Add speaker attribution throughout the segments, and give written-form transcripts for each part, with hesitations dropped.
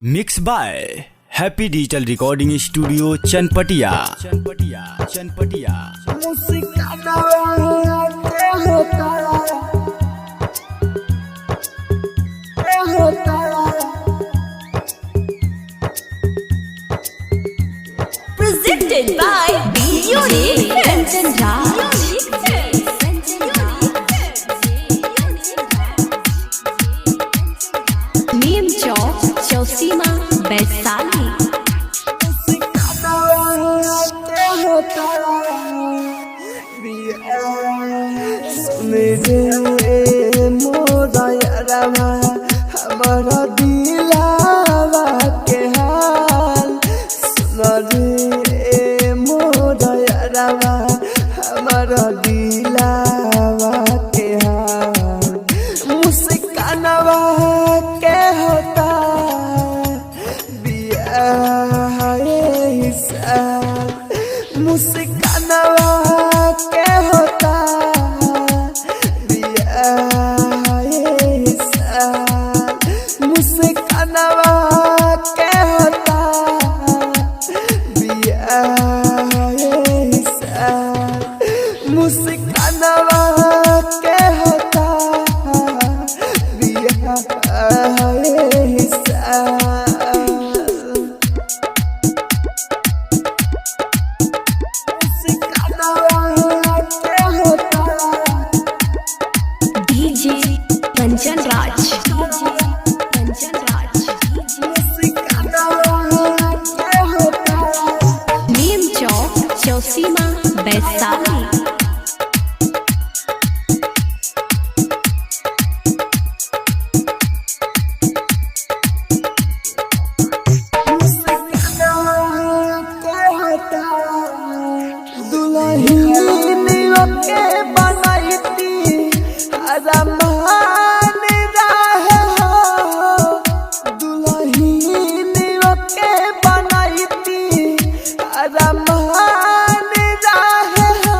Speaker 1: Mix by happy digital recording studio Chanpatia.
Speaker 2: Presented by Unique Kanchan Raj. Neem Chowk, Chausima, Baisali.
Speaker 3: हमारा दिलावा के हाल सुन रे मोरा यारवा, हमारा दिलावा के हाल मुस्कानवा के होता बिया हिस्सा, मुस्कानवा के होता बिया हिस्सा, मुस्कानवा के होता बिया हिस्सा, मुस्कानवा के होता बिया हिस्सा।
Speaker 2: DJ Kanchan Raj. Kanchan Raj. Neem Chowk, Chausima, Baisali.
Speaker 3: दुल्हनियों के बनाईती अरमान रहे हो, दुल्हनियों के बनाईती अरमान रहे हो,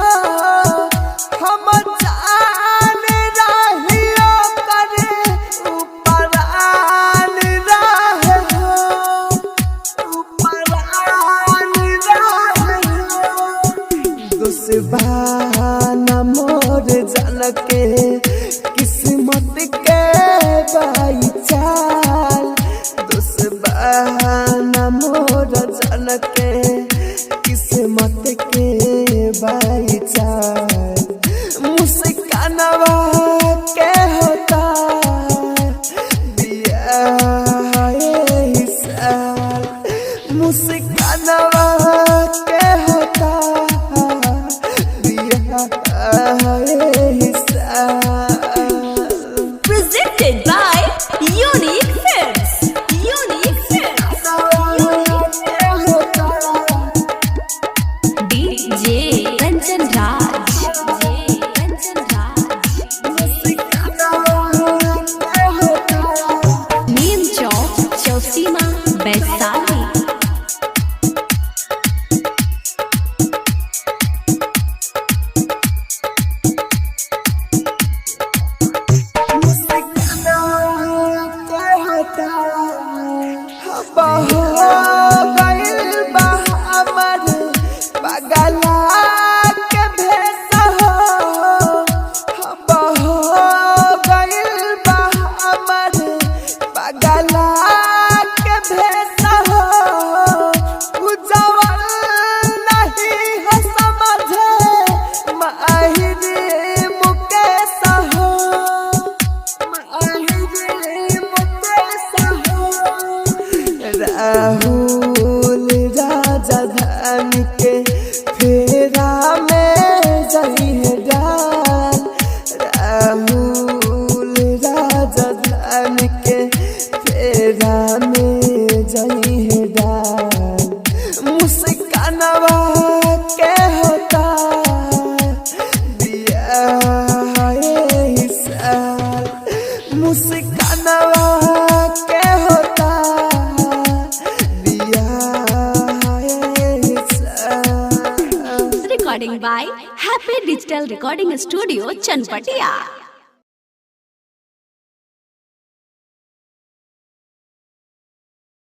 Speaker 3: हम जान रहियो करे ऊपरान रहे हो, ऊपरान रहे हो। दुश्मन मोर जन के किस्मत के बाई चाल, दुश्मन मोर जन के किस्मत के बाई चाल, मुस्कानवा के होता बिया हिस्सा, मुस्कानवा के होता
Speaker 2: Presented by Unique Films. Unique Films. DJ Kanchan Raj. Kanchan Raj. Neem Chowk, Chausima, Baisali. Rahul राजधानी के फेरा में जही डाल, राहुल राजधानी के फेरा में जही डाल, मुस्कानवा के होता बिया हिस्सा, मुस्कानवा के होता Recording by Happy Digital Recording Studio, Chanpatia.